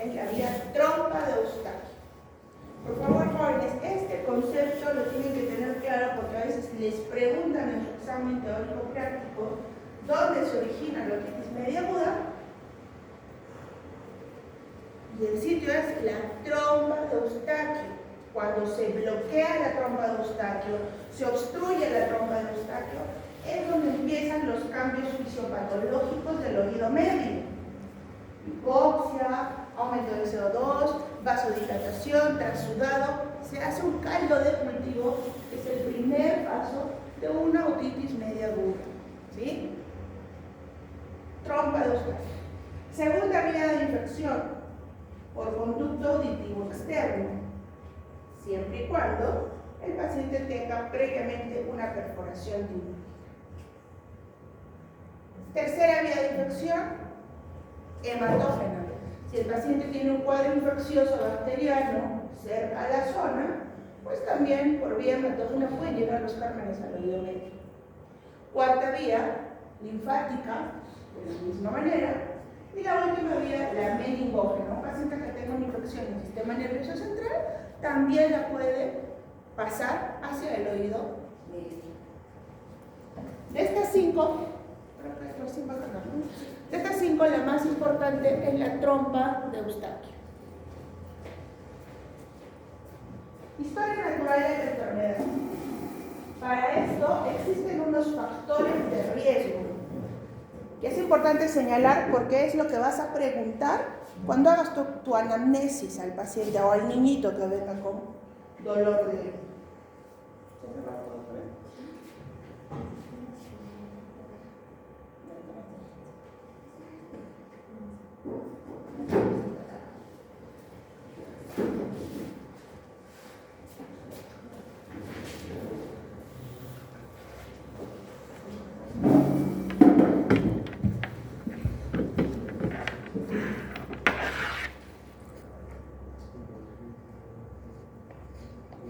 en que había trompa de Eustaquio. Por favor, jóvenes, este concepto lo tienen que tener claro porque a veces les preguntan en su examen teórico práctico dónde se origina la otitis media aguda. Y el sitio es la trompa de Eustaquio. Cuando se bloquea la trompa de Eustaquio, se obstruye la trompa de Eustaquio, es donde empiezan los cambios fisiopatológicos del oído medio. Hipoxia, aumento de CO2, vasodilatación, trasudado, se hace un caldo de cultivo, que es el primer paso de una otitis media aguda. ¿Sí? Trompa de Eustaquio. Segunda vía de infección, por conducto auditivo externo, siempre y cuando el paciente tenga previamente una perforación de un oído. Tercera vía de infección, hematógena. Si el paciente tiene un cuadro infeccioso bacteriano cerca a la zona, pues también por vía hematógena pueden llegar los gérmenes al oído medio. Cuarta vía, linfática, de la misma manera. Y la última vía, la meningógena. Un paciente que tenga una infección en el sistema nervioso central también la puede pasar hacia el oído medio. De estas cinco, la más importante es la trompa de Eustaquio. Historia natural de la enfermedad. Para esto existen unos factores de riesgo que es importante señalar porque es lo que vas a preguntar cuando hagas tu anamnesis al paciente o al niñito que venga con dolor de oído.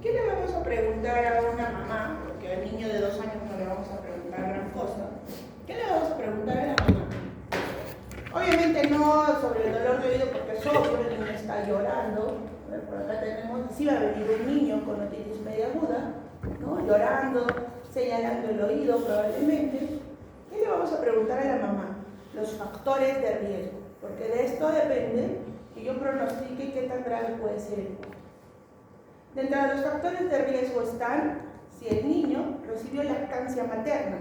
¿Qué le vamos a preguntar a una mamá? Porque al niño de 2 años no le vamos a preguntar gran cosa. ¿Qué le vamos a preguntar a la mamá? Obviamente no sobre el dolor de oído porque es obvio, el niño está llorando. Por acá tenemos, así va a venir un niño con otitis media aguda, ¿no? Llorando, señalando el oído probablemente. ¿Qué le vamos a preguntar a la mamá? Los factores de riesgo, porque de esto depende que yo pronostique qué tan grave puede ser el cuadro. Dentro de los factores de riesgo están si el niño recibió lactancia materna,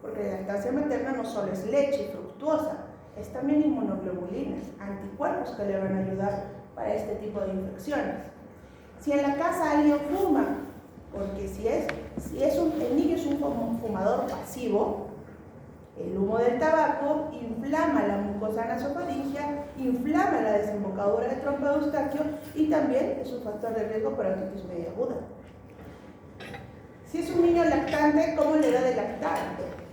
porque la lactancia materna no solo es leche fructuosa, es también inmunoglobulinas, anticuerpos que le van a ayudar para este tipo de infecciones. Si en la casa alguien fuma, porque si el niño es un fumador pasivo, el humo del tabaco inflama la mucosa nasofaringia, inflama la desembocadura de trompa de Eustaquio y también es un factor de riesgo para otitis media aguda. Si es un niño lactante, ¿cómo le da de lactar?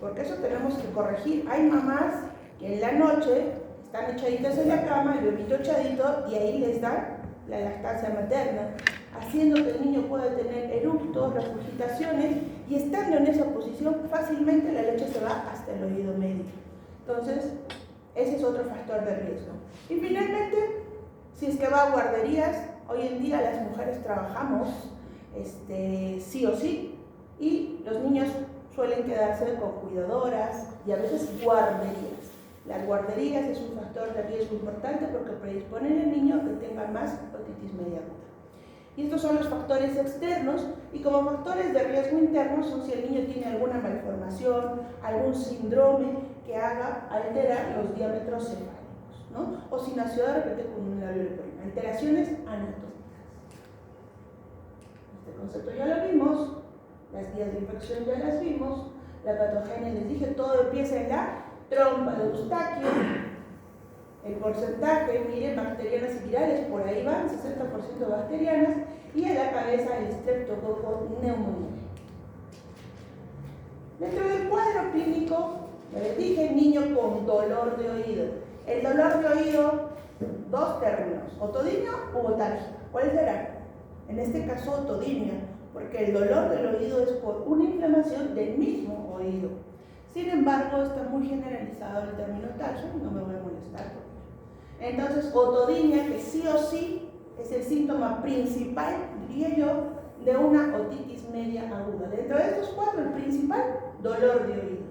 Porque eso tenemos que corregir. Hay mamás que en la noche están echaditas en la cama, el bebito echadito, y ahí les dan la lactancia materna, haciendo que el niño pueda tener eructos, regurgitaciones, y estando en esa posición, fácilmente la leche se va hasta el oído medio. Entonces, ese es otro factor de riesgo. Y finalmente, si es que va a guarderías, hoy en día las mujeres trabajamos sí o sí, y los niños suelen quedarse con cuidadoras y a veces guarderías. Las guarderías es un factor de riesgo importante porque predisponen al niño a que tenga más otitis media aguda. Y estos son los factores externos, y como factores de riesgo internos son si el niño tiene alguna malformación, algún síndrome que haga alterar los diámetros cefálicos, ¿no? O si nació de repente con un labio leporino, alteraciones anatómicas. Este concepto ya lo vimos, las vías de infección ya las vimos, la patogenia, les dije, todo empieza en la trompa de Eustaquio. El porcentaje, miren, bacterianas y virales, por ahí van, 60% bacterianas, y en la cabeza el streptococo pneumoniae. Dentro del cuadro clínico, les dije, niño con dolor de oído. El dolor de oído, dos términos, otodimia u otalgia. ¿Cuál será? En este caso, otodimia, porque el dolor del oído es por una inflamación del mismo oído. Sin embargo, está muy generalizado el término otalgia y no me voy a molestar por ello. Entonces, otodinia, que sí o sí es el síntoma principal, diría yo, de una otitis media aguda. Dentro de estos cuatro, el principal, dolor de oído.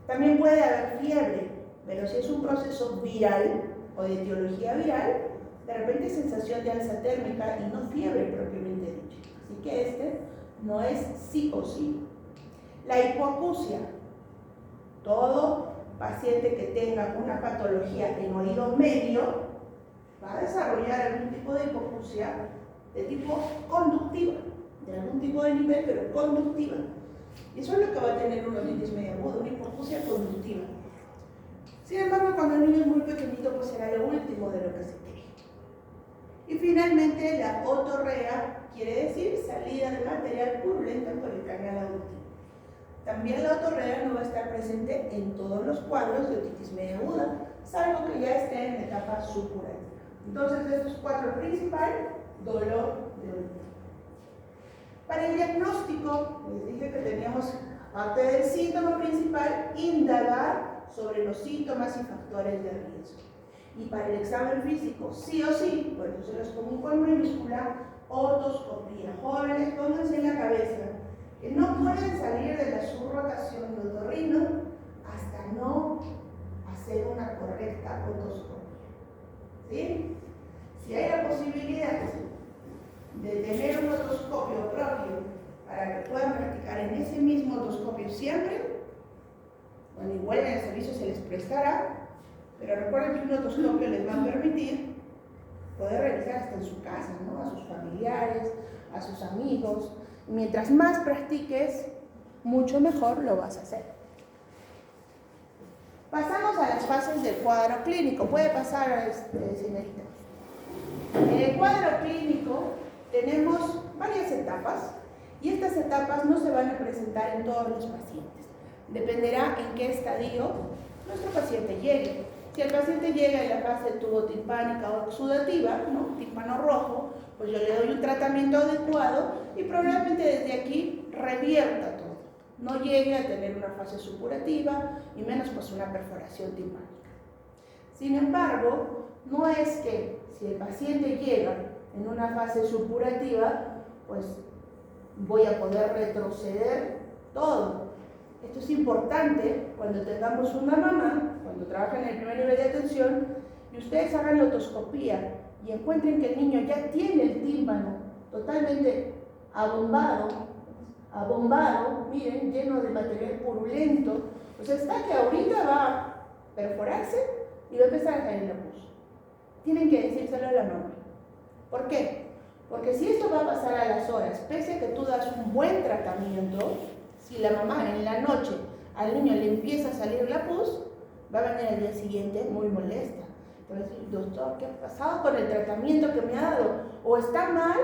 También puede haber fiebre, pero si es un proceso viral o de etiología viral, de repente sensación de alza térmica y no fiebre propiamente dicha. Así que este no es sí o sí. La hipoacusia. Todo paciente que tenga una patología en oído medio va a desarrollar algún tipo de hipoacusia de tipo conductiva, de algún tipo de nivel, pero conductiva. Y eso es lo que va a tener una otitis media aguda, una hipoacusia conductiva. Sin embargo, cuando el niño es muy pequeñito, pues será lo último de lo que se cree. Y finalmente, la otorrea quiere decir salida de material purulento por el canal auditivo. También la otorrea no va a estar presente en todos los cuadros de otitis media aguda, salvo que ya esté en etapa supurativa. Entonces, de estos cuatro principales, dolor de oído. Para el diagnóstico, les dije que teníamos, aparte del síntoma principal, indagar sobre los síntomas y factores de riesgo. Y para el examen físico, sí o sí, por eso se los pongo con mayúscula, otoscopía. Jóvenes, pónganse en la cabeza que no pueden salir de la subrotación de otorrino hasta no hacer una correcta otoscopia. ¿Sí? Si hay la posibilidad de tener un otoscopio propio para que puedan practicar en ese mismo otoscopio siempre, bueno, igual en el servicio se les prestará, pero recuerden que un otoscopio les va a permitir poder realizar hasta en su casa, ¿no? A sus familiares, a sus amigos. Y mientras más practiques, mucho mejor lo vas a hacer. Pasamos a las fases del cuadro clínico. Puede pasar, señorita. En el cuadro clínico tenemos varias etapas y estas etapas no se van a presentar en todos los pacientes. Dependerá en qué estadio nuestro paciente llegue. Si el paciente llega en la fase tubotimpánica o exudativa, ¿no? Tímpano rojo, pues yo le doy un tratamiento adecuado y probablemente desde aquí revierta todo. No llegue a tener una fase supurativa y menos pues una perforación timpánica. Sin embargo, no es que si el paciente llega en una fase supurativa, pues voy a poder retroceder todo. Esto es importante cuando tengamos una mamá, cuando trabajen en el primer nivel de atención, y ustedes hagan la otoscopía y encuentren que el niño ya tiene el tímpano totalmente abombado, miren, lleno de material purulento. O sea, está que ahorita va a perforarse y va a empezar a caer la pus. Tienen que decírselo a la mamá. ¿Por qué? Porque si esto va a pasar a las horas, pese a que tú das un buen tratamiento, si la mamá en la noche al niño le empieza a salir la pus, va a venir al día siguiente muy molesta. Entonces, doctor, ¿qué ha pasado con el tratamiento que me ha dado? O está mal,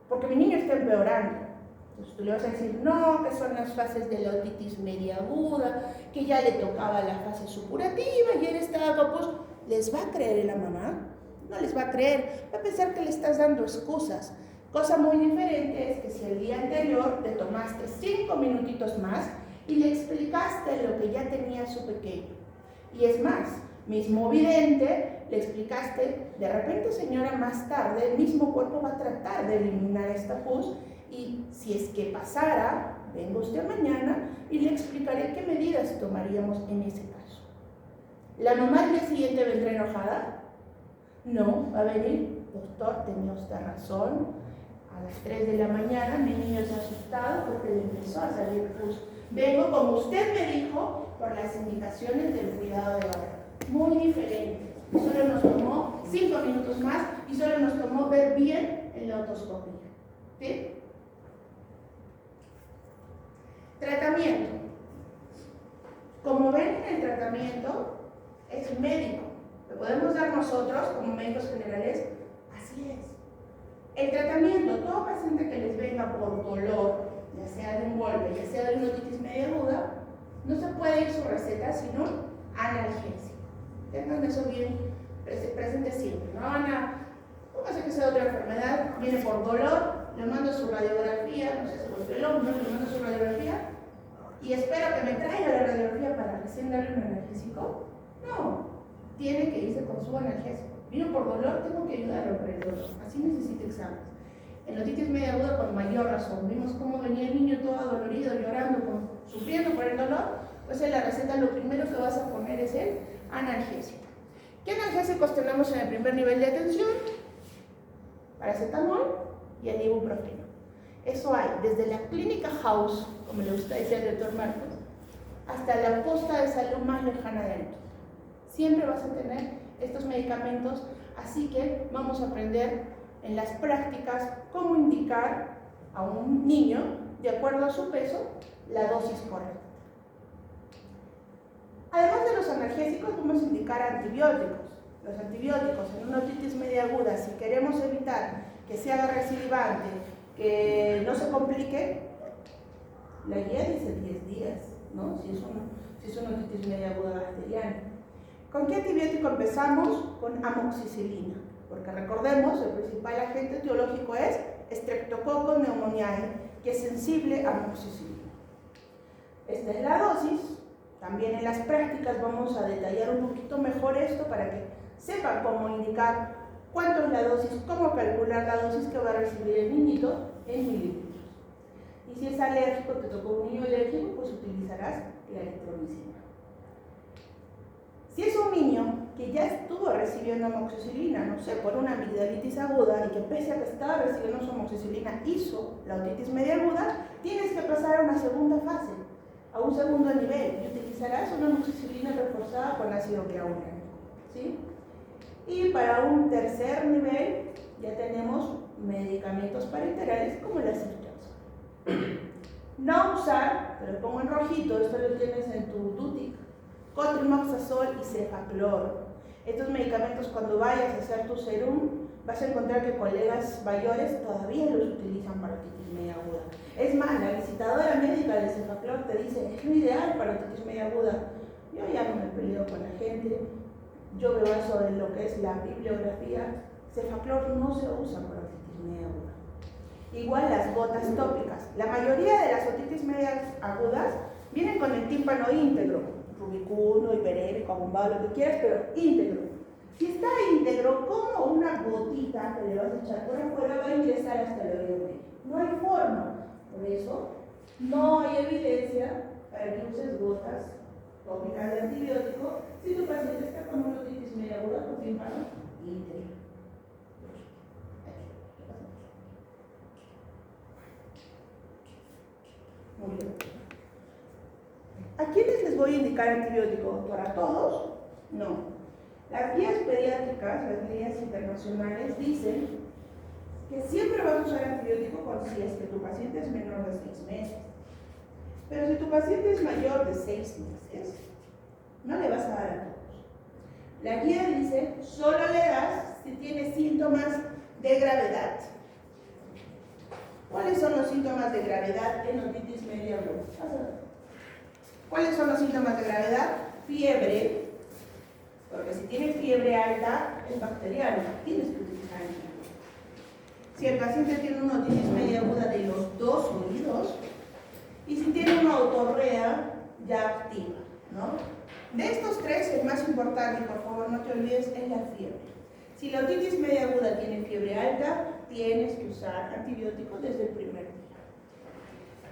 porque mi niño está empeorando. Entonces tú le vas a decir, no, que son las fases de la otitis media aguda, que ya le tocaba la fase supurativa y él estaba, pues, ¿les va a creer la mamá? No les va a creer, va a pensar que le estás dando excusas. Cosa muy diferente es que si el día anterior te tomaste 5 minutitos más y le explicaste lo que ya tenía su pequeño. Y es más, mismo vidente, le explicaste, de repente señora, más tarde el mismo cuerpo va a tratar de eliminar esta pus y si es que pasara, venga usted mañana y le explicaré qué medidas tomaríamos en ese caso. ¿La mamá al día siguiente vendrá enojada? No, va a venir, doctor, tenía usted razón, a las 3 de la mañana mi niño se ha asustado porque le empezó a salir pus. Vengo, como usted me dijo, por las indicaciones del cuidado de barra. Muy diferente. Solo nos tomó 5 minutos más y solo nos tomó ver bien en la otoscopia. ¿Sí? Tratamiento. Como ven, el tratamiento es médico. Lo podemos dar nosotros como médicos generales. Así es. El tratamiento, todo paciente que les venga por dolor, ya sea de un golpe, ya sea de una otitis media aguda, no se puede ir su receta sino analgésico. Tengan eso bien presente siempre. No van a, póngase que sea otra enfermedad, viene por dolor, le mando su radiografía, no sé si golpeó el hombro, le mando su radiografía y espero que me traiga la radiografía para recién darle un analgésico. No, tiene que irse con su analgésico. Vino por dolor, tengo que ayudarlo por el dolor. Así necesita exámenes. En otitis media aguda, con mayor razón, vimos cómo venía el niño todo adolorido, llorando, sufriendo por el dolor. Pues en la receta lo primero que vas a poner es el analgésico. ¿Qué analgésicos tenemos en el primer nivel de atención? Paracetamol y el ibuprofeno. Eso hay desde la clínica house, como le gusta decir al doctor Marcos, hasta la posta de salud más lejana de Alto. Siempre vas a tener estos medicamentos, así que vamos a aprender en las prácticas cómo indicar a un niño, de acuerdo a su peso, la dosis correcta. Además de los analgésicos, vamos a indicar antibióticos. Los antibióticos en una otitis media aguda, si queremos evitar que se haga recidivante, que no se complique, la guía dice 10 días, ¿no? Si es una otitis media aguda bacteriana. ¿Con qué antibiótico empezamos? Con amoxicilina, porque recordemos, el principal agente etiológico es Streptococcus pneumoniae, que es sensible a amoxicilina. Esta es la dosis. También en las prácticas vamos a detallar un poquito mejor esto para que sepan cómo indicar cuánto es la dosis, cómo calcular la dosis que va a recibir el niñito en mililitros. Y si es alérgico, te tocó un niño alérgico, pues utilizarás la electromicina. Si es un niño que ya estuvo recibiendo amoxicilina, no sé, por una amigdalitis aguda y que pese a que estaba recibiendo su amoxicilina hizo la otitis media aguda, tienes que pasar a una segunda fase, a un segundo nivel, y utilizarás una amoxicilina reforzada con ácido clavulánico, ¿sí? Y para un tercer nivel ya tenemos medicamentos parenterales como la ceftriaxona. No usar, te lo pongo en rojito, esto lo tienes en tu DUTIC, cotrimoxazol y cefaclor. Estos medicamentos, cuando vayas a hacer tu serum, vas a encontrar que colegas mayores todavía los utilizan para otitis media aguda. Es más, la visitadora médica del cefaclor te dice, es lo ideal para otitis media aguda. Yo ya no me peleo con la gente, yo veo eso en lo que es la bibliografía. Cefaclor no se usa para otitis media aguda. Igual las gotas tópicas. La mayoría de las otitis medias agudas vienen con el tímpano íntegro, rubicundo, hiperémico, abombado, lo que quieras, pero íntegro. Si está íntegro, como una gotita que le vas a echar por afuera va a ingresar hasta el oído medio. No hay forma. Por eso, no hay evidencia para que uses gotas tópicas de antibiótico si tu paciente está con una otitis media aguda con tímpano íntegro. Muy bien. ¿A quiénes les voy a indicar antibiótico, doctor? ¿A todos? No. Las guías pediátricas, las guías internacionales, dicen que siempre vas a usar antibiótico si es que tu paciente es menor de 6 meses. Pero si tu paciente es mayor de 6 meses, no le vas a dar a todos. La guía dice, solo le das si tiene síntomas de gravedad. ¿Cuáles son los síntomas de gravedad en otitis media aguda? ¿Cuáles son los síntomas de gravedad? Fiebre, porque si tiene fiebre alta es bacteriano, tienes que utilizar antibiótico. Si el paciente tiene una otitis media aguda de los 2 oídos, y si tiene una otorrea ya activa, ¿no? De estos 3, el más importante, por favor no te olvides, es la fiebre. Si la otitis media aguda tiene fiebre alta, tienes que usar antibióticos desde el primer día.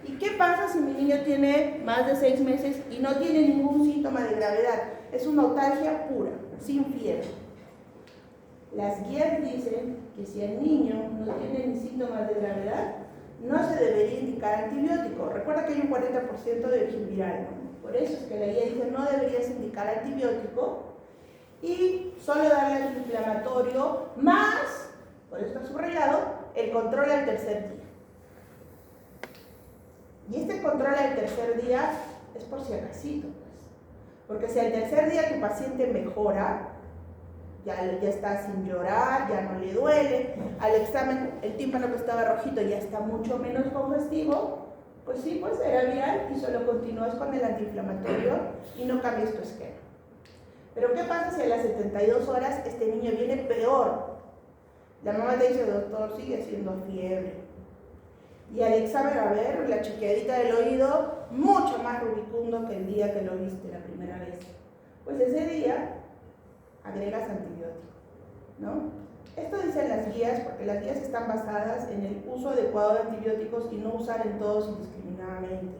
¿Y qué pasa si mi niño tiene más de 6 meses y no tiene ningún síntoma de gravedad? Es una otalgia pura, sin fiebre. Las guías dicen que si el niño no tiene ni síntomas de gravedad, no se debería indicar antibiótico. Recuerda que hay un 40% de origen viral, ¿no? Por eso es que la guía dice no deberías indicar antibiótico y solo darle antiinflamatorio más, por eso está subrayado, el control al tercer día. Y este control al tercer día es por si acasito, pues. Porque si al tercer día tu paciente mejora, ya está sin llorar, ya no le duele, al examen el tímpano que estaba rojito ya está mucho menos congestivo, pues sí, pues era viral y solo continúas con el antiinflamatorio y no cambias tu esquema. Pero ¿qué pasa si a las 72 horas este niño viene peor? La mamá te dice, doctor, sigue siendo fiebre. Y al examen, a ver, la chequeadita del oído, mucho más rubicundo que el día que lo viste la primera vez. Pues ese día agregas antibiótico, ¿no? Esto dicen las guías, porque las guías están basadas en el uso adecuado de antibióticos y no usar en todos indiscriminadamente.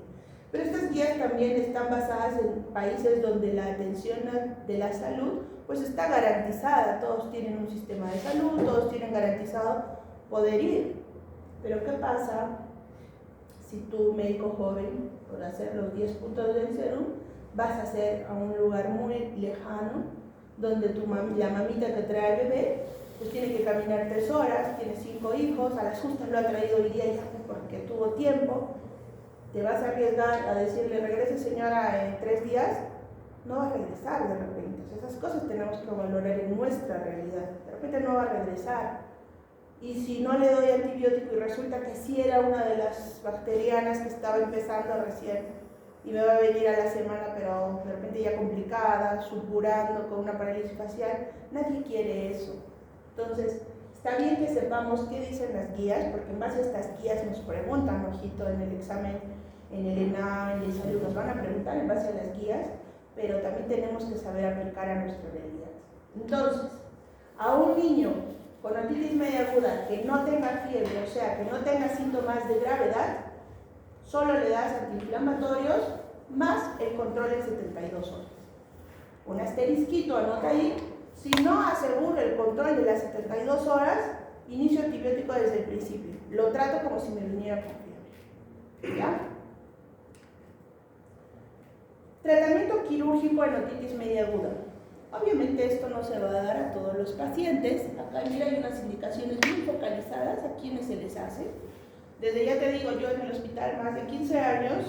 Pero estas guías también están basadas en países donde la atención de la salud pues está garantizada, todos tienen un sistema de salud, todos tienen garantizado poder ir. Pero ¿qué pasa si tú, médico joven, por hacer los 10 puntos del serum, vas a hacer a un lugar muy lejano, donde la mamita que trae al bebé, pues tiene que caminar 3 horas, tiene 5 hijos, a las justas lo ha traído hoy día ya porque tuvo tiempo, te vas a arriesgar a decirle, regrese señora en 3 días, no va a regresar de repente. O sea, esas cosas tenemos que valorar en nuestra realidad, de repente no va a regresar. Y si no le doy antibiótico y resulta que sí era una de las bacterianas que estaba empezando recién y me va a venir a la semana, pero de repente ya complicada, supurando con una parálisis facial, nadie quiere eso. Entonces, está bien que sepamos qué dicen las guías, porque en base a estas guías nos preguntan, ojito, en el examen, en el ENAM, en el salud, nos van a preguntar en base a las guías, pero también tenemos que saber aplicar a nuestra realidad. Entonces, a un niño con otitis media aguda que no tenga fiebre, o sea, que no tenga síntomas de gravedad, solo le das antiinflamatorios más el control en 72 horas. Un asterisquito, anota ahí, si no asegura el control de las 72 horas, inicio antibiótico desde el principio. Lo trato como si me viniera con fiebre. ¿Ya? Tratamiento quirúrgico en otitis media aguda. Obviamente esto no se va a dar a todos los pacientes. Acá mira, hay unas indicaciones muy focalizadas a quienes se les hace. Desde ya te digo, yo en el hospital más de 15 años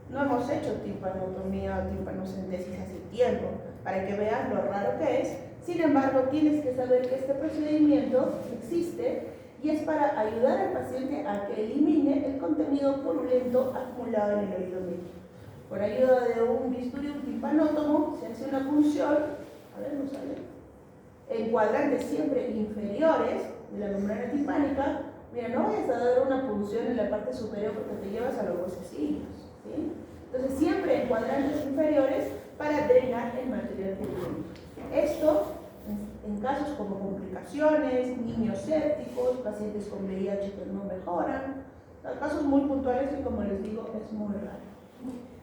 no hemos hecho timpanotomía o timpanocentesis hace tiempo, para que veas lo raro que es. Sin embargo, tienes que saber que este procedimiento existe y es para ayudar al paciente a que elimine el contenido purulento acumulado en el oído medio. Por ayuda de un bisturí, un timpanótomo, se hace una punción, a ver, no sale, en cuadrantes siempre inferiores de la membrana timpánica. Mira, no vayas a dar una punción en la parte superior porque te llevas a los huesecillos, ¿sí? Entonces, siempre en cuadrantes inferiores para drenar el material purulento. Esto, en casos como complicaciones, niños sépticos, pacientes con VIH que no mejoran, casos muy puntuales y, como les digo, es muy raro.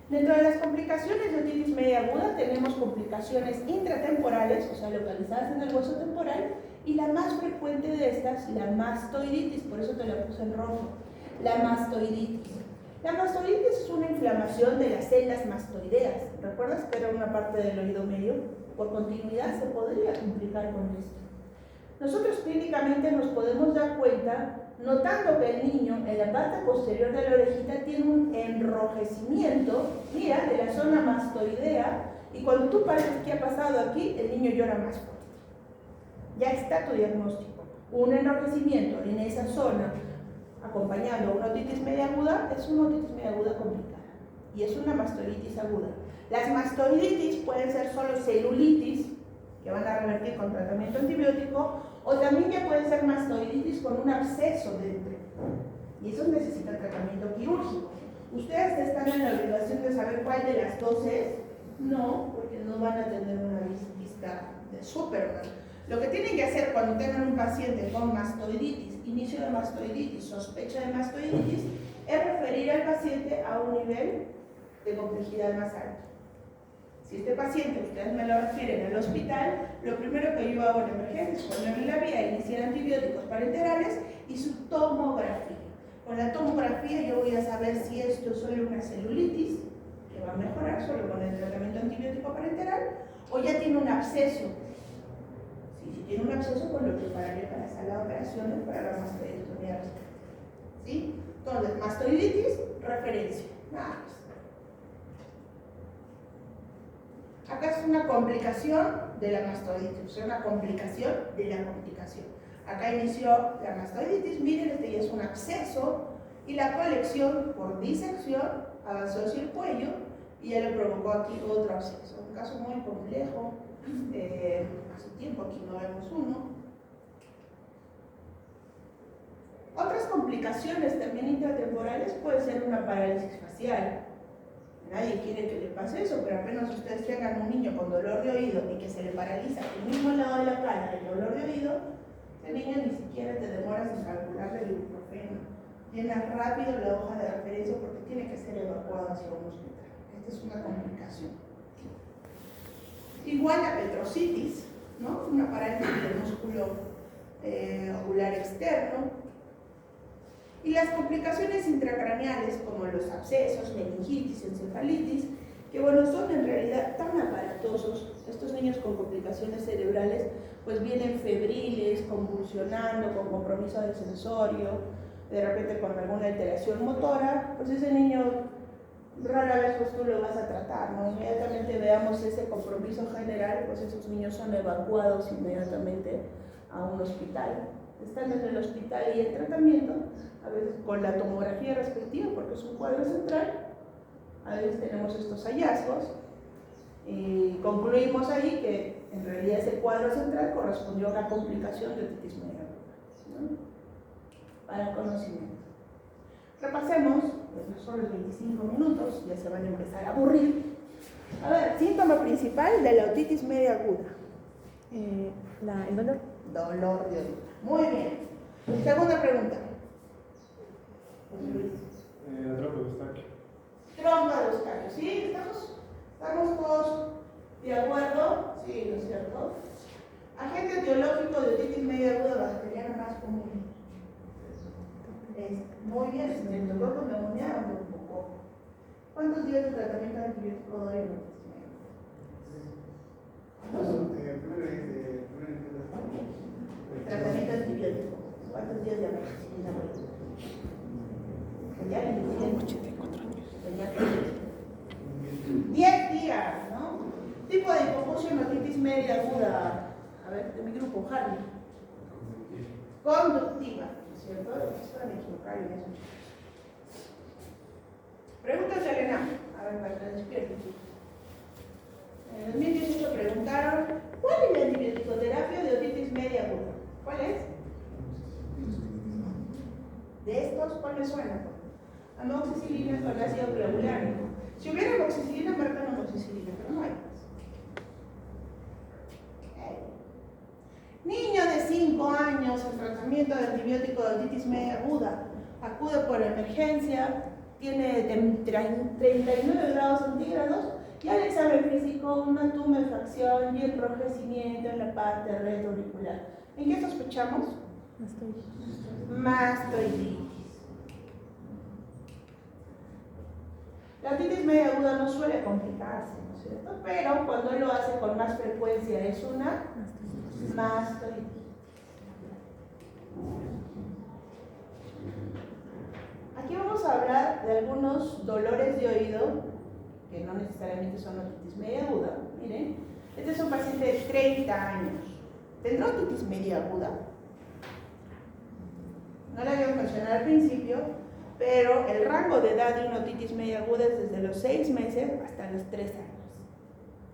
Dentro de las complicaciones de otitis media aguda tenemos complicaciones intratemporales, o sea, localizadas en el hueso temporal, y la más frecuente de estas, la mastoiditis, por eso te la puse en rojo, la mastoiditis. La mastoiditis es una inflamación de las celdas mastoideas. ¿Recuerdas que era una parte del oído medio? Por continuidad se podría complicar con esto. Nosotros clínicamente nos podemos dar cuenta notando que el niño en la parte posterior de la orejita tiene un enrojecimiento, mira, de la zona mastoidea, y cuando tú pares qué ha pasado aquí, el niño llora más fuerte. Ya está tu diagnóstico. Un enrojecimiento en esa zona acompañando a una otitis media aguda es una otitis media aguda complicada y es una mastoiditis aguda. Las mastoiditis pueden ser solo celulitis, que van a revertir con tratamiento antibiótico, o también ya puede ser mastoiditis con un absceso dentro, y eso necesita tratamiento quirúrgico. ¿Ustedes están en la obligación de saber cuál de las dos es? No, porque no van a tener una vista de Superman. Lo que tienen que hacer cuando tengan un paciente con mastoiditis, inicio de mastoiditis, sospecha de mastoiditis, es referir al paciente a un nivel de complejidad más alto. Si este paciente, ustedes me lo refieren al hospital, lo primero que yo hago en emergencia es ponerle la vía, iniciar antibióticos parenterales y su tomografía. Con la tomografía yo voy a saber si esto es solo una celulitis, que va a mejorar solo con el tratamiento antibiótico parenteral, o ya tiene un absceso. Si tiene un absceso, pues lo prepararé para la sala de operaciones para la mastoidectomía. ¿Sí? Entonces, mastoiditis, referencia, nada más. Acá es una complicación de la mastoiditis, o sea, una complicación de la complicación. Acá inició la mastoiditis, miren, este ya es un absceso, y la colección por disección avanzó hacia el cuello y ya le provocó aquí otro absceso. Un caso muy complejo, hace tiempo aquí no vemos uno. Otras complicaciones también intratemporales puede ser una parálisis facial. Nadie quiere que le pase eso, pero apenas ustedes tengan un niño con dolor de oído y que se le paraliza el mismo lado de la cara el dolor de oído, ese niño ni siquiera te demoras en calcularle el ibuprofeno. Llena rápido la hoja de referencia porque tiene que ser evacuado hacia un hospital. Esta es una complicación. Igual la petrocitis, ¿no? Una parálisis del músculo ocular externo. Y las complicaciones intracraneales como los abscesos, meningitis, encefalitis, que bueno, son en realidad tan aparatosos. Estos niños con complicaciones cerebrales pues vienen febriles, convulsionando, con compromiso de sensorio, de repente con alguna alteración motora, pues ese niño rara vez pues tú lo vas a tratar, ¿no? Inmediatamente veamos ese compromiso general, pues esos niños son evacuados inmediatamente a un hospital. Están en el hospital y en tratamiento, a veces con la tomografía respectiva, porque es un cuadro central, a veces tenemos estos hallazgos y concluimos ahí que en realidad ese cuadro central correspondió a una complicación de otitis media aguda, ¿no? Para conocimiento. Repasemos, pues son los 25 minutos, ya se van a empezar a aburrir. A ver, síntoma principal de la otitis media aguda. El dolor. Dolor de oído. Muy bien. Segunda pregunta. La trompa de Eustaquio. Trompa de Eustaquio, ¿sí? ¿Estamos todos de acuerdo? Sí, ¿no es cierto? Agente etiológico de otitis media aguda bacteriana más común. Muy bien, estreptococo neumonía o neumococo. ¿Cuántos días de tratamiento antibiótico doy en otitis media? Tratamiento antibiótico. ¿Cuántos días de amoxicilina doy? Ya le dije 84 años. 10 días, ¿no? Tipo de hipofusión otitis media aguda. A ver, de mi grupo, Harley. Conductiva, ¿no es cierto? Están equivocados en eso. Preguntas de Elena. A ver, para que despierten. En 2018 preguntaron: ¿cuál es la antibiótico-terapia de otitis media aguda? ¿Cuál es? De estos, ¿cuál me suena? Amoxicilina con ácido clavulano. Si hubiera amoxicilina, marcan amoxicilina, pero no hay más. Niño de 5 años en tratamiento de antibiótico de otitis media aguda, acude por emergencia, tiene 39 grados centígrados y al examen físico una tumefacción y enrojecimiento en la parte retroauricular. ¿En qué sospechamos? Mastoiditis. La otitis media aguda no suele complicarse, ¿no es cierto? Pero cuando lo hace con más frecuencia es una mastoiditis. Aquí vamos a hablar de algunos dolores de oído que no necesariamente son otitis media aguda. Miren, este es un paciente de 30 años. ¿Tendrá otitis media aguda? No la había mencionado al principio, pero el rango de edad de una otitis media aguda es desde los 6 meses hasta los 3 años.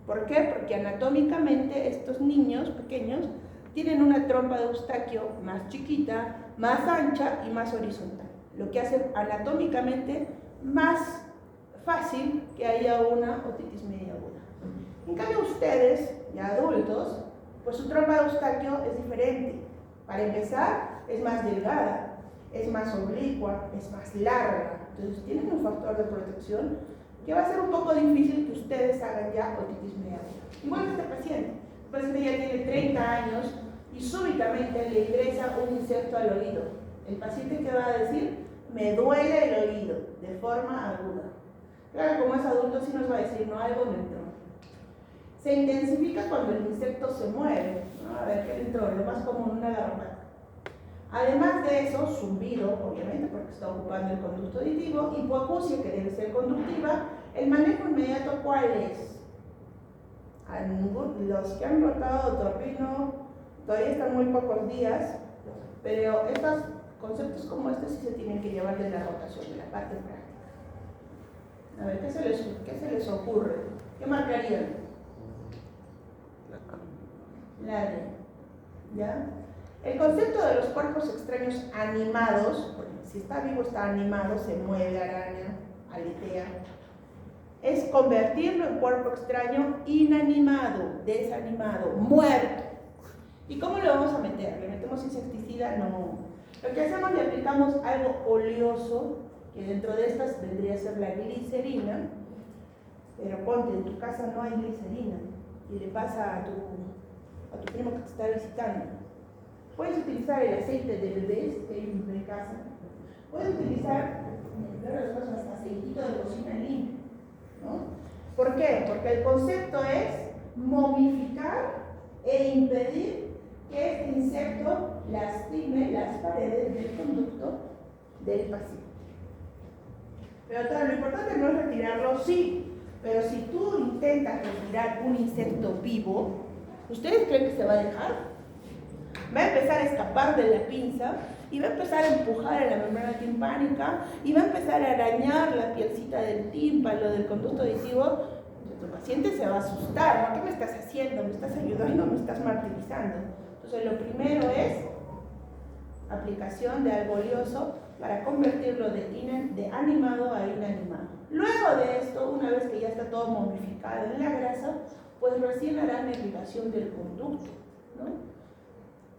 ¿Por qué? Porque anatómicamente estos niños pequeños tienen una trompa de Eustaquio más chiquita, más ancha y más horizontal, lo que hace anatómicamente más fácil que haya una otitis media aguda. En cambio ustedes, ya adultos, pues su trompa de Eustaquio es diferente. Para empezar, es más delgada, es más oblicua, es más larga. Entonces tienen un factor de protección que va a ser un poco difícil que ustedes hagan ya otitis media aguda. Igual que este paciente. El paciente ya tiene 30 años y súbitamente le ingresa un insecto al oído. El paciente, ¿qué va a decir? Me duele el oído, de forma aguda. Claro, como es adulto sí nos va a decir, no, algo me entró. Se intensifica cuando el insecto se mueve, ¿no? A ver qué le entró, lo más común, una garrapata. Además de eso, zumbido, obviamente, porque está ocupando el conducto auditivo, hipoacusia, que debe ser conductiva. El manejo inmediato, ¿cuál es? Los que han rotado otorrino todavía están muy pocos días, pero estos conceptos como este sí se tienen que llevar de la rotación, de la parte práctica. A ver, ¿qué se les ocurre? ¿Qué marcarían? La D. ¿Ya? El concepto de los cuerpos extraños animados, porque si está vivo está animado, se mueve, araña, aletea. es convertirlo en cuerpo extraño inanimado, desanimado, muerto. ¿Y cómo lo vamos a meter? ¿Le metemos insecticida? No. Lo que hacemos, le aplicamos algo oleoso, que dentro de estas vendría a ser la glicerina, pero ponte, en tu casa no hay glicerina, y le pasa a tu primo que te está visitando. Puedes utilizar el aceite de bebés que hay en casa. Puedes utilizar, aceitito de cocina limpio, ¿no? ¿Por qué? Porque el concepto es momificar e impedir que este insecto lastime las paredes del conducto del paciente. Pero todo, lo importante no es retirarlo, sí, pero si tú intentas retirar un insecto vivo, ¿ustedes creen que se va a dejar? Va a empezar a escapar de la pinza y va a empezar a empujar en la membrana timpánica y va a empezar a arañar la pielcita del tímpano, del conducto auditivo. Tu paciente se va a asustar, ¿no? ¿Qué me estás haciendo? ¿Me estás ayudando? ¿Me estás martirizando? Entonces lo primero es aplicación de algo oleoso para convertirlo de animado a inanimado. Luego de esto, una vez que ya está todo momificado en la grasa, pues recién harán la irrigación del conducto, ¿no?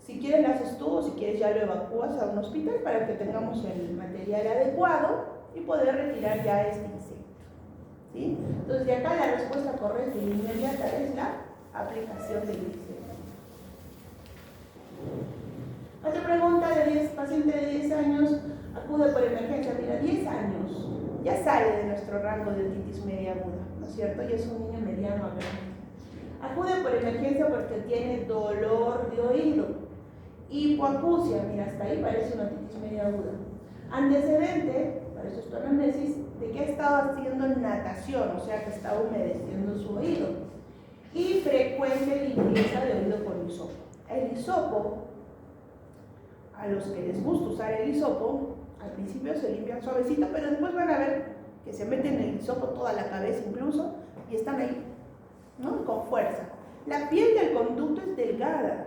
Si quieres lo haces tú, o si quieres ya lo evacúas a un hospital para que tengamos el material adecuado y poder retirar ya este insecto, ¿sí? Entonces de acá la respuesta correcta y inmediata es la aplicación del glicerina. Otra pregunta de paciente de 10 años, acude por emergencia. Mira, 10 años, ya sale de nuestro rango de otitis media aguda, ¿no es cierto? Ya es un niño mediano a grande. Acude por emergencia porque tiene dolor de oído, hipoacusia, mira, hasta ahí parece una otitis media aguda. Antecedente, para eso es tu anamnesis, de que ha estado haciendo natación, o sea que está humedeciendo su oído. Y frecuente limpieza de oído con hisopo. El hisopo, a los que les gusta usar el hisopo, al principio se limpian suavecito, pero después van a ver que se meten el hisopo toda la cabeza incluso y están ahí, ¿no? Con fuerza. La piel del conducto es delgada.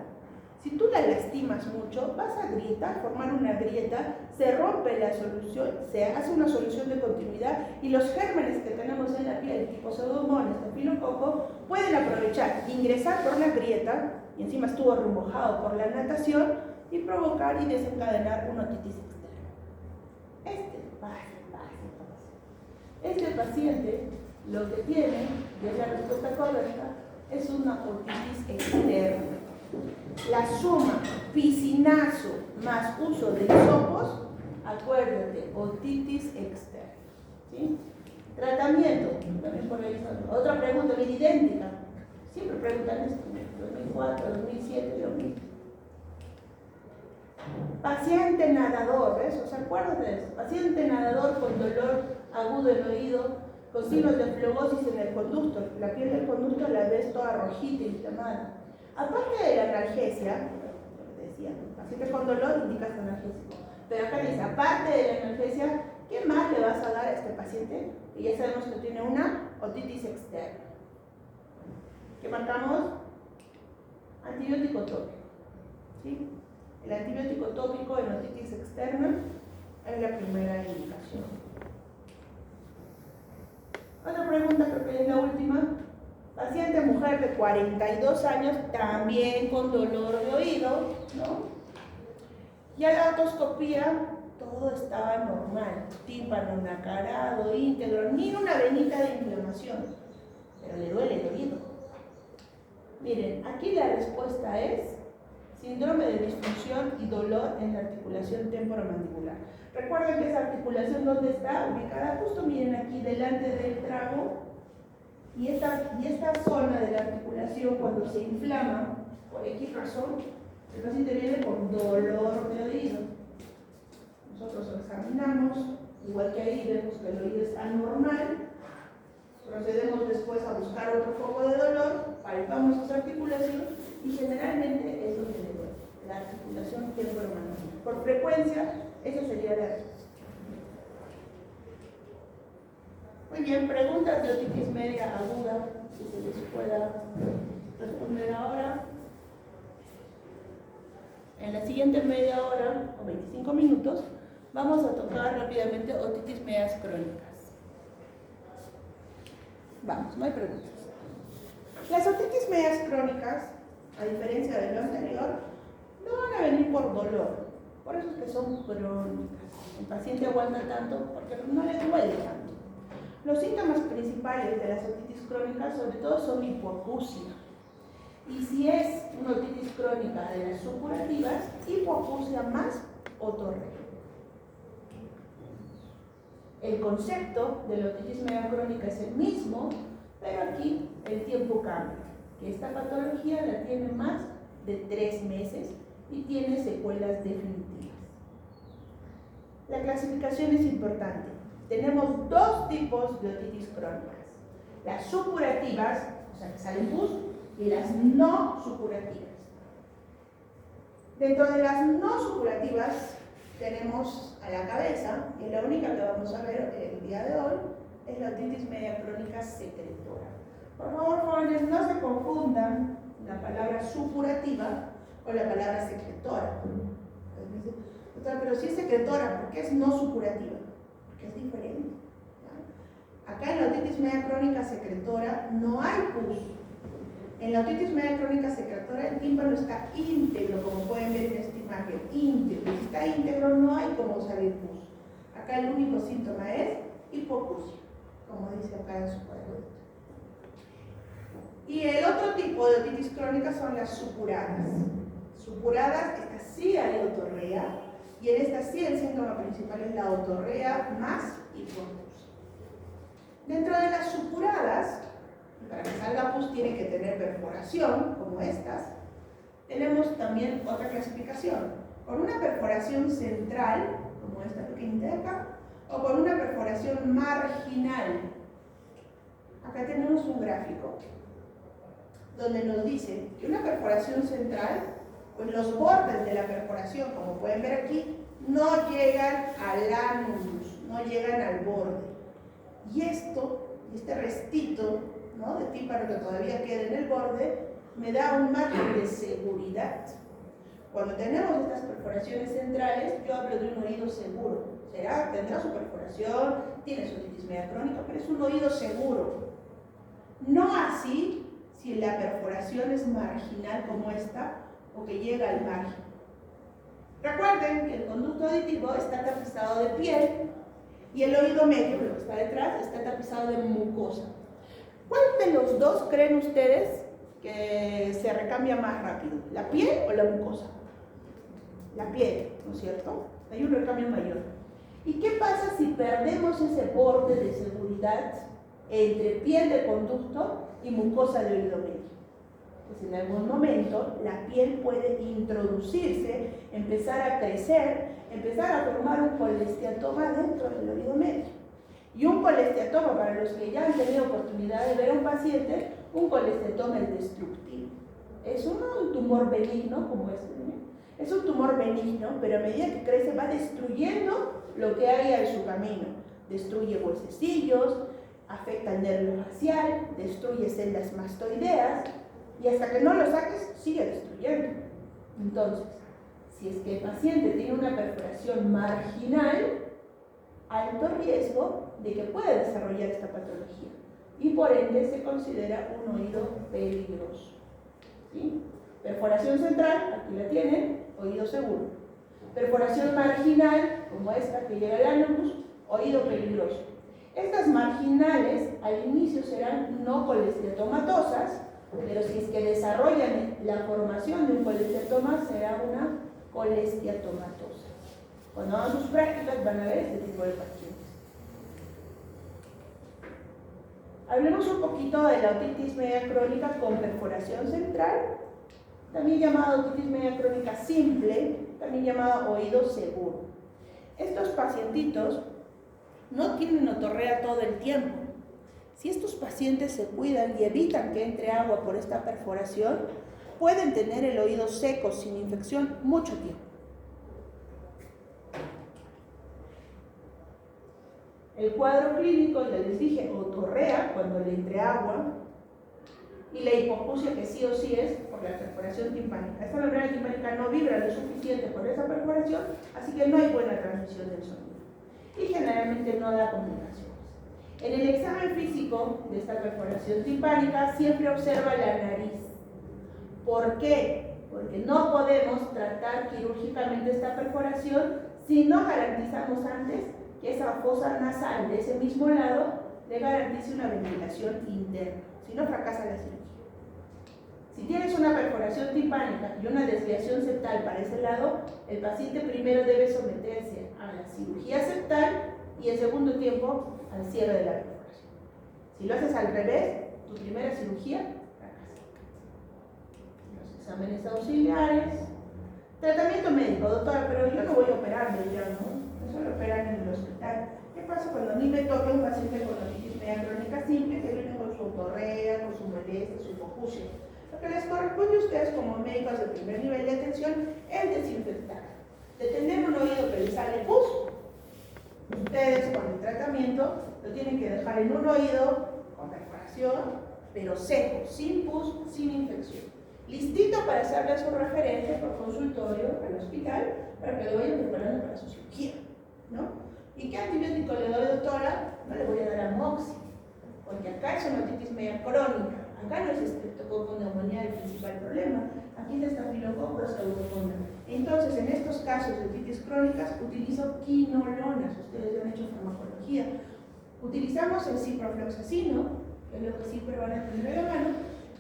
Si tú la lastimas mucho, vas a agrietar, formar una grieta, se rompe la solución, se hace una solución de continuidad y los gérmenes que tenemos en la piel, tipo pseudomonas, estafilococo, pueden aprovechar, ingresar por la grieta, y encima estuvo remojado por la natación, y provocar y desencadenar una otitis externa. Este paciente lo que tiene, y es la respuesta correcta, es una otitis externa. La suma piscinazo más uso de hisopos, acuérdate, otitis externa, ¿sí? Tratamiento, también por ahí. Otra pregunta bien idéntica, siempre preguntan esto, 2004, 2007, lo mismo. Paciente nadador, ¿ves? ¿Se acuerdan de eso? Paciente nadador con dolor agudo en oído, con signos de flegosis en el conducto. La piel del conducto la ves toda rojita y inflamada. Aparte de la analgesia, decía, paciente con dolor indicas analgésico. Pero acá dice, aparte de la analgesia, ¿qué más le vas a dar a este paciente? Y ya sabemos que tiene una otitis externa. ¿Qué marcamos? Antibiótico tópico, ¿sí? El antibiótico tópico en otitis externa es la primera indicación. Otra pregunta, creo que es la última. Paciente mujer de 42 años, también con dolor de oído, ¿no? Y a la otoscopía todo estaba normal, tímpano nacarado, íntegro, ni una venita de inflamación, pero le duele el oído. Miren, aquí la respuesta es síndrome de disfunción y dolor en la articulación temporomandibular. Recuerden que esa articulación, ¿dónde está ubicada? Justo miren aquí delante del trago. Y esta zona de la articulación, cuando se inflama, por X razón, el paciente viene con dolor de oído. Nosotros lo examinamos, igual que ahí vemos que el oído es anormal. Procedemos después a buscar otro foco de dolor, palpamos esa articulación y generalmente es donde le duele, la articulación temporomandibular. Por frecuencia, esa sería la respuesta. Muy bien, preguntas de otitis media aguda, si se les pueda responder ahora. En la siguiente media hora o 25 minutos vamos a tocar rápidamente otitis medias crónicas. Vamos, no hay preguntas. Las otitis medias crónicas, a diferencia de lo anterior, no van a venir por dolor. Por eso es que son crónicas. El paciente aguanta tanto porque no le duele tanto. Los síntomas principales de las otitis crónicas, sobre todo, son hipoacusia. Y si es una otitis crónica de las supurativas, hipoacusia más otorrea. El concepto de la otitis media crónica es el mismo, pero aquí el tiempo cambia. Que esta patología la tiene más de 3 meses y tiene secuelas definitivas. La clasificación es importante. Tenemos 2 tipos de otitis crónicas. Las supurativas, o sea que salen pus, y las no supurativas. Dentro de las no supurativas tenemos a la cabeza, y la única que vamos a ver el día de hoy es la otitis media crónica secretora. Por favor, jóvenes, no se confundan la palabra supurativa con la palabra secretora. Pero si es secretora, ¿por qué es no supurativa? Porque es diferente. ¿Ya? Acá en la otitis media crónica secretora no hay pus. En la otitis media crónica secretora el tímpano está íntegro, como pueden ver en esta imagen, íntegro. Si está íntegro no hay como salir pus. Acá el único síntoma es hipoacusia, como dice acá en su cuadro. Y el otro tipo de otitis crónica son las supuradas. Supuradas, estas sí hay otorrea, y en estas sí el síntoma principal es la otorrea más hipoacusia. Dentro de las supuradas, para que salga pus tiene que tener perforación, como estas. Tenemos también otra clasificación, con una perforación central, como esta pequeñita de acá, o con una perforación marginal. Acá tenemos un gráfico donde nos dice que una perforación central, pues los bordes de la perforación, como pueden ver aquí, no llegan al ánulus, no llegan al borde. Y este restito, ¿no?, de tímpano que todavía queda en el borde, me da un margen de seguridad. Cuando tenemos estas perforaciones centrales, yo hablo de un oído seguro. Tendrá su perforación, tiene su otitis media crónica, pero es un oído seguro. No así si la perforación es marginal como esta, o que llega al margen. Recuerden que el conducto auditivo está tapizado de piel y el oído medio, lo que está detrás, está tapizado de mucosa. ¿Cuál de los dos creen ustedes que se recambia más rápido? ¿La piel o la mucosa? La piel, ¿no es cierto? Hay un recambio mayor. ¿Y qué pasa si perdemos ese borde de seguridad entre piel de conducto y mucosa de oído medio? Pues en algún momento la piel puede introducirse, empezar a crecer, empezar a formar un colesteatoma dentro del oído medio. Y un colesteatoma, para los que ya han tenido oportunidad de ver a un paciente, un colesteatoma es destructivo. Es un tumor benigno como este. Es un tumor benigno, pero a medida que crece va destruyendo lo que haya en su camino. Destruye huesecillos, afecta el nervio facial, destruye células mastoideas, y hasta que no lo saques, sigue destruyendo. Entonces, si es que el paciente tiene una perforación marginal, alto riesgo de que pueda desarrollar esta patología, y por ende se considera un oído peligroso. ¿Sí? Perforación central, aquí la tienen, oído seguro. Perforación marginal, como esta que llega al ánulus, oído peligroso. Estas marginales al inicio serán no colesteatomatosas, pero si es que desarrollan la formación de un colesteatoma, será una colesteatomatosa. Cuando hagan sus prácticas van a ver este tipo de pacientes. Hablemos un poquito de la otitis media crónica con perforación central, también llamada otitis media crónica simple, también llamada oído seguro. Estos pacientitos no tienen otorrea todo el tiempo. Si estos pacientes se cuidan y evitan que entre agua por esta perforación, pueden tener el oído seco sin infección mucho tiempo. El cuadro clínico, ya les dije, otorrea cuando le entre agua, y la hipoacusia, que sí o sí es por la perforación timpánica. Esta membrana timpánica no vibra lo suficiente por esa perforación, así que no hay buena transmisión del sonido y generalmente no da complicaciones. En el examen físico de esta perforación timpánica siempre observa la nariz. ¿Por qué? Porque no podemos tratar quirúrgicamente esta perforación si no garantizamos antes que esa fosa nasal de ese mismo lado le garantice una ventilación interna. Si no, fracasa la cirugía. Si tienes una perforación timpánica y una desviación septal para ese lado, el paciente primero debe someterse a la cirugía septal y en segundo tiempo al cierre de la perforación. Si lo haces al revés, tu primera cirugía fracasa. Los exámenes auxiliares. Tratamiento médico, doctora, pero yo no voy a operar, me dirán, ¿no? Eso lo operan en el hospital. ¿Qué pasa cuando a mí me toca un paciente con otitis media crónica simple que viene con su otorrea, con su molestia, su hipoacusia? Lo que les corresponde a ustedes como médicos de primer nivel de atención es desinfectar. De tener un oído que les sale pus, ustedes con el tratamiento lo tienen que dejar en un oído con perforación, pero seco, sin pus, sin infección. Listito para hacerle su referencia por consultorio al hospital para que lo vayan preparando para su cirugía, ¿no? ¿Y qué antibiótico le doy, doctora? No le voy a dar amoxi, porque acá es una otitis media crónica. Acá no es estreptococo neumonía el principal problema, aquí es estafilococcus aureus. Entonces, en estos casos de otitis crónicas, utilizo quinolonas. Ustedes ya han hecho farmacología. Utilizamos el ciprofloxacino, que es lo que siempre van a tener en la mano,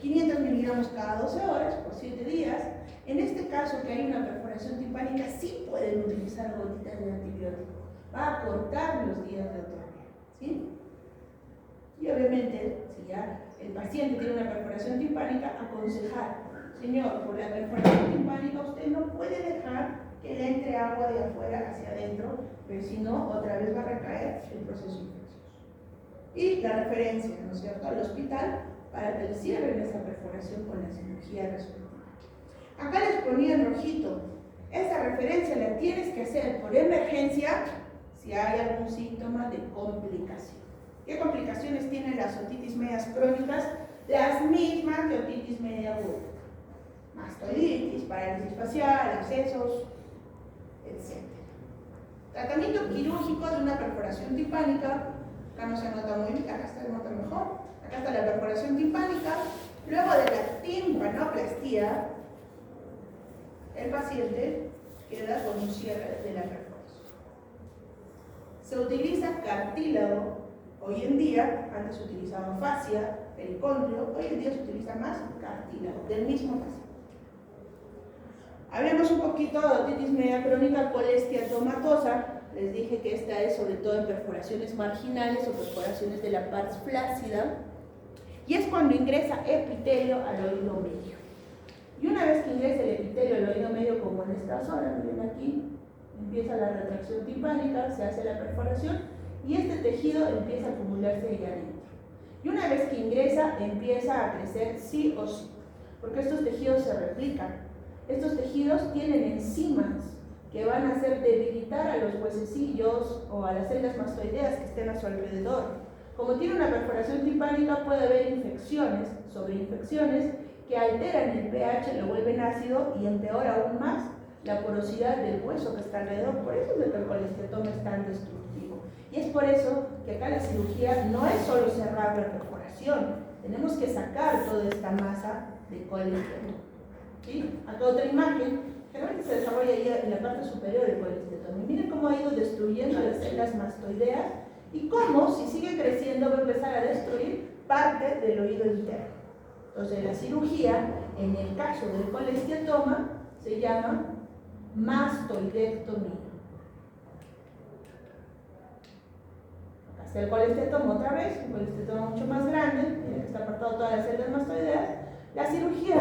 500 miligramos cada 12 horas por 7 días. En este caso, que hay una perforación timpánica, sí pueden utilizar gotitas de antibiótico. Va a cortar los días de otorrino, ¿sí? Y obviamente, si ya el paciente tiene una perforación timpánica, aconsejar, señor, por la perforación timpánica usted no puede dejar que le entre agua de afuera hacia adentro, pero si no, otra vez va a recaer el proceso infeccioso. Y la referencia, ¿no es cierto?, al hospital para que le cierren esa perforación con la cirugía respectiva. Acá les ponía en rojito, esa referencia la tienes que hacer por emergencia si hay algún síntoma de complicación. ¿Qué complicaciones tienen las otitis medias crónicas? Las mismas que otitis media aguda. Mastoiditis, parálisis facial, abscesos, etc. Tratamiento quirúrgico de una perforación timpánica. Acá no se nota muy bien, acá se nota mejor. Acá está la perforación timpánica. Luego de la timpanoplastía, el paciente queda con un cierre de la perforación. Se utiliza cartílago. Hoy en día, antes se utilizaba fascia, pericondrio, hoy en día se utiliza más cartílago, del mismo paciente. Hablemos un poquito de otitis media crónica colesteatomatosa. Les dije que esta es sobre todo en perforaciones marginales o perforaciones de la pars flácida. Y es cuando ingresa epitelio al oído medio. Y una vez que ingresa el epitelio al oído medio, como en esta zona, miren aquí, empieza la retracción timpánica, se hace la perforación y este tejido empieza a acumularse ahí adentro. Y una vez que ingresa, empieza a crecer sí o sí, porque estos tejidos se replican. Estos tejidos tienen enzimas que van a hacer debilitar a los huesecillos o a las células mastoideas que estén a su alrededor. Como tiene una perforación timpánica, puede haber infecciones, sobreinfecciones, que alteran el pH, lo vuelven ácido y empeora aún más la porosidad del hueso que está alrededor. Por eso es que el colesteatoma es tan destructivo. Y es por eso que acá la cirugía no es solo cerrar la perforación, tenemos que sacar toda esta masa de colesteatoma. ¿Sí? Acá otra imagen, generalmente se desarrolla ahí en la parte superior del colesteatoma. Y miren cómo ha ido destruyendo las células mastoideas y cómo, si sigue creciendo, va a empezar a destruir parte del oído interno. Entonces, la cirugía, en el caso del colesteatoma, se llama mastoidectomía. Acá está el colesteatoma otra vez, un colesteatoma mucho más grande, miren que está apartado todas las células mastoideas. La cirugía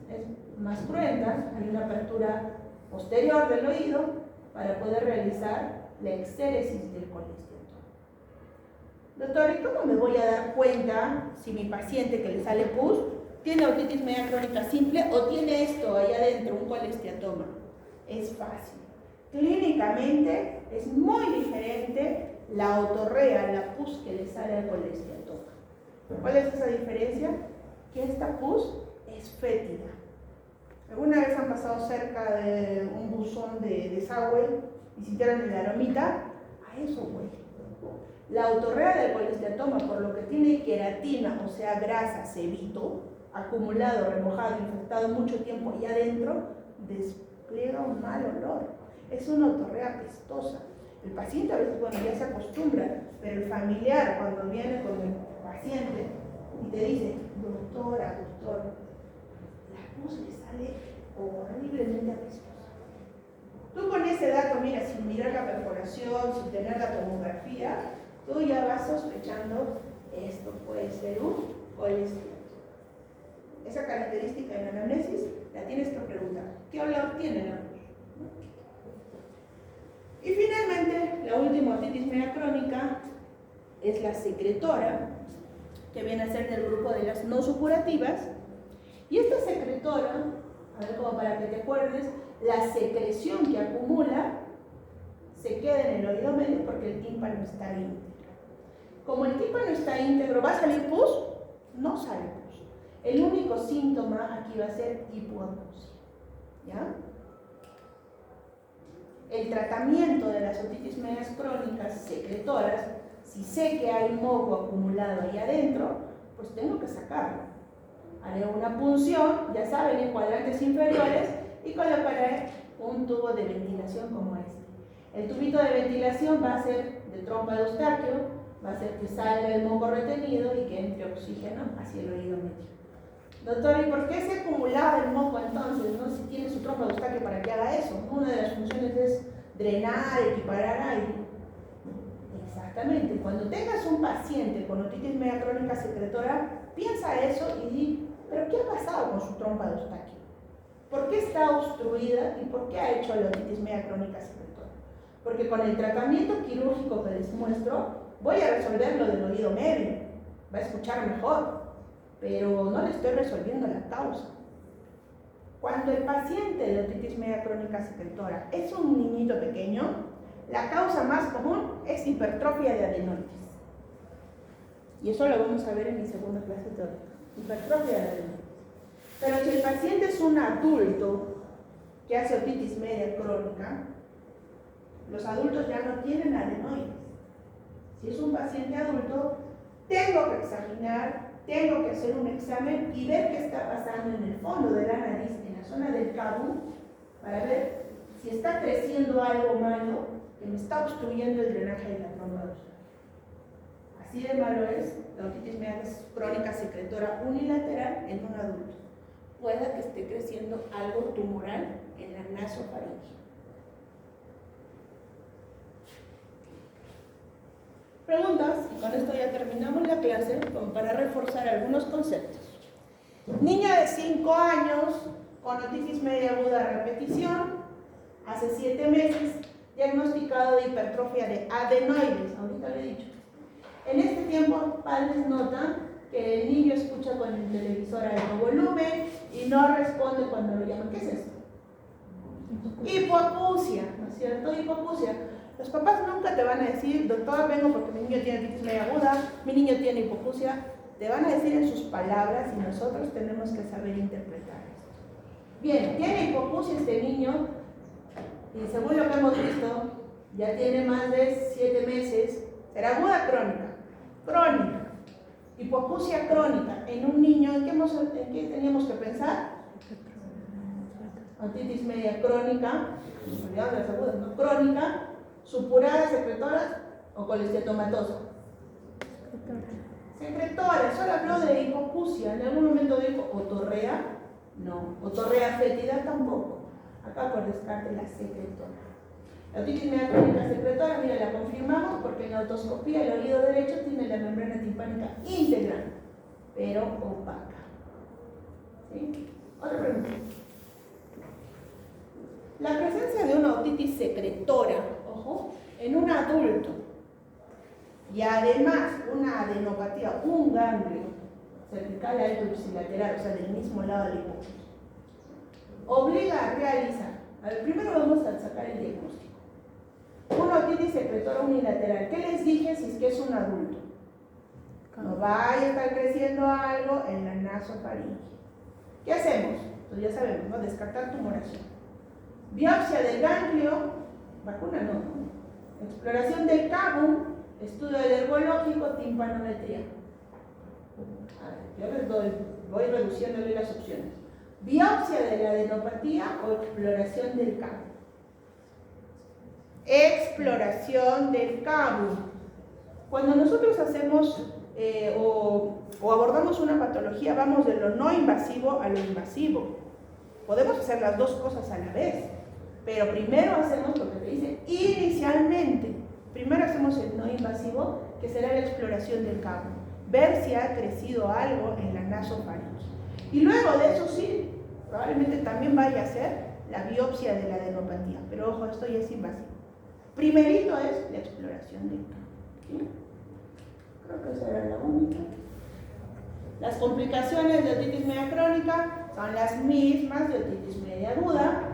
es más cruenta, hay una apertura posterior del oído para poder realizar la exéresis del colesteatoma. Doctor, ¿y cómo me voy a dar cuenta si mi paciente que le sale pus tiene otitis media crónica simple o tiene esto ahí adentro, un colesteatoma? Es fácil. Clínicamente es muy diferente la otorrea, la pus que le sale al colesteatoma. ¿Cuál es esa diferencia? Que esta pus es fétida. ¿Alguna vez han pasado cerca de un buzón de desagüe y sintieron el aromita? A eso huele. La otorrea del colesteatoma, por lo que tiene queratina, o sea, grasa, sebito, acumulado, remojado, infectado mucho tiempo y adentro, despliega un mal olor. Es una otorrea apestosa. El paciente a veces, bueno, ya se acostumbra, pero el familiar cuando viene con el paciente y te dice, doctora, la voz le sale horriblemente apestosa. Tú con ese dato, mira, sin mirar la perforación, sin tener la tomografía, tú ya vas sospechando, esto puede ser un colesterol. Esa característica en anamnesis la tienes que preguntar. ¿Qué olor tiene la voz? Y finalmente, la última otitis media crónica es la secretora, que viene a ser del grupo de las no supurativas. Y esta secretora, a ver, como para que te acuerdes, la secreción que acumula se queda en el oído medio porque el tímpano está íntegro. Como el tímpano está íntegro, ¿va a salir pus? No sale pus. El único síntoma aquí va a ser hipoacusia. ¿Ya? El tratamiento de las otitis medias crónicas secretoras, si sé que hay moco acumulado ahí adentro, pues tengo que sacarlo. Haré una punción, ya saben, en cuadrantes inferiores y colocaré un tubo de ventilación como este. El tubito de ventilación va a ser de trompa de Eustaquio, va a hacer que salga el moco retenido y que entre oxígeno hacia el oído medio. Doctor, ¿y por qué se acumulaba el moco entonces, no? Si tiene su trompa de Eustaquio para que haga eso. Una de las funciones es drenar, equiparar aire. Exactamente. Cuando tengas un paciente con otitis media crónica secretora, piensa eso y di, ¿pero qué ha pasado con su trompa de Eustaquio? ¿Por qué está obstruida y por qué ha hecho la otitis media crónica secretora? Porque con el tratamiento quirúrgico que les muestro, voy a resolver lo del oído medio, va a escuchar mejor, pero no le estoy resolviendo la causa. Cuando el paciente de otitis media crónica secretora es un niñito pequeño, la causa más común es hipertrofia de adenoides. Y eso lo vamos a ver en mi segunda clase teórica, hipertrofia de adenoides. Pero si el paciente es un adulto que hace otitis media crónica, los adultos ya no tienen adenoides. Si es un paciente adulto, tengo que examinar, tengo que hacer un examen y ver qué está pasando en el fondo de la nariz, en la zona del cabo, para ver si está creciendo algo malo que me está obstruyendo el drenaje de la trompa dorsal. Así de malo es la otitis media crónica secretora unilateral en un adulto. Pueda que esté creciendo algo tumoral en la nasofaringe. Preguntas, y con esto ya terminamos la clase, como para reforzar algunos conceptos. Niña de 5 años con otitis media aguda a repetición, hace 7 meses, diagnosticado de hipertrofia de adenoides, ahorita le he dicho. En este tiempo, padres notan que el niño escucha con el televisor a alto volumen y no responde cuando lo llaman. ¿Qué es esto? Hipoacusia, ¿no es cierto? Hipoacusia. Los papás nunca te van a decir, doctor, vengo porque mi niño tiene otitis media aguda, mi niño tiene hipoacusia. Te van a decir en sus palabras y nosotros tenemos que saber interpretar esto. Bien, tiene hipoacusia este niño y según lo que hemos visto, ya tiene más de 7 meses. ¿Será aguda crónica? Crónica. Hipoacusia crónica en un niño, ¿en qué teníamos que pensar? Otitis media crónica, olvidamos las agudas, ¿no? Crónica, supurada, secretora o colesteatomatosa. Secretora, solo habló de hipoacusia, en algún momento dijo otorrea, no, otorrea fétida tampoco. Acá por descarte la secretora. La otitis media crónica secretora, mira, la confirmamos porque en la otoscopía el oído derecho tiene la membrana timpánica íntegra, pero opaca. ¿Sí? Otra pregunta. La presencia de una otitis secretora, ojo, en un adulto, y además una adenopatía, un ganglio cervical alto ipsilateral, o sea, del mismo lado del hipófisis, obliga a realizar. A ver, primero vamos a sacar el diagnóstico. Una otitis secretora unilateral. ¿Qué les dije si es que es un adulto? No vaya a estar creciendo algo en la nasofaringe. ¿Qué hacemos? Pues ya sabemos, ¿no? Descartar tumoración. Biopsia del ganglio, vacuna no. Exploración del cabo, Estudio alergológico, timpanometría. A ver, yo les voy reduciéndole las opciones. Biopsia de la adenopatía o exploración del cabo. Exploración del cabo. Cuando nosotros hacemos o abordamos una patología, vamos de lo no invasivo a lo invasivo. Podemos hacer las dos cosas a la vez, pero primero hacemos lo que te dice inicialmente. Primero hacemos el no invasivo, que será la exploración del cabo, ver si ha crecido algo en la nasofaringe. Y luego de eso sí, probablemente también vaya a ser la biopsia de la adenopatía, pero ojo, esto ya es invasivo. Primerito es la exploración del cabo. ¿Sí? Creo que esa era la única. Las complicaciones de otitis media crónica son las mismas de otitis media aguda.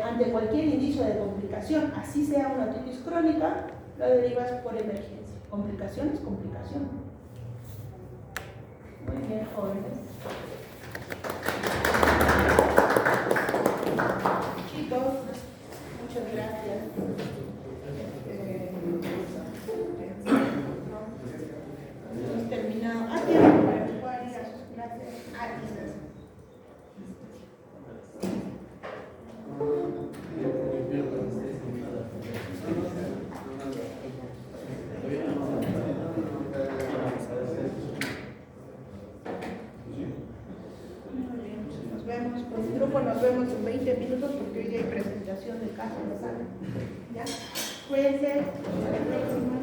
Ante cualquier indicio de complicación, así sea una otitis crónica, lo derivas por emergencia. Complicación es complicación. Muy bien, jóvenes. Chicos, muchas gracias. Hemos terminado. Tiempo para que puedan ir a sus clases. Quizás. Nos vemos, con el grupo nos vemos en 20 minutos porque hoy hay presentación de caso en la sala. ¿Ya? Cuídense. Hasta la próxima.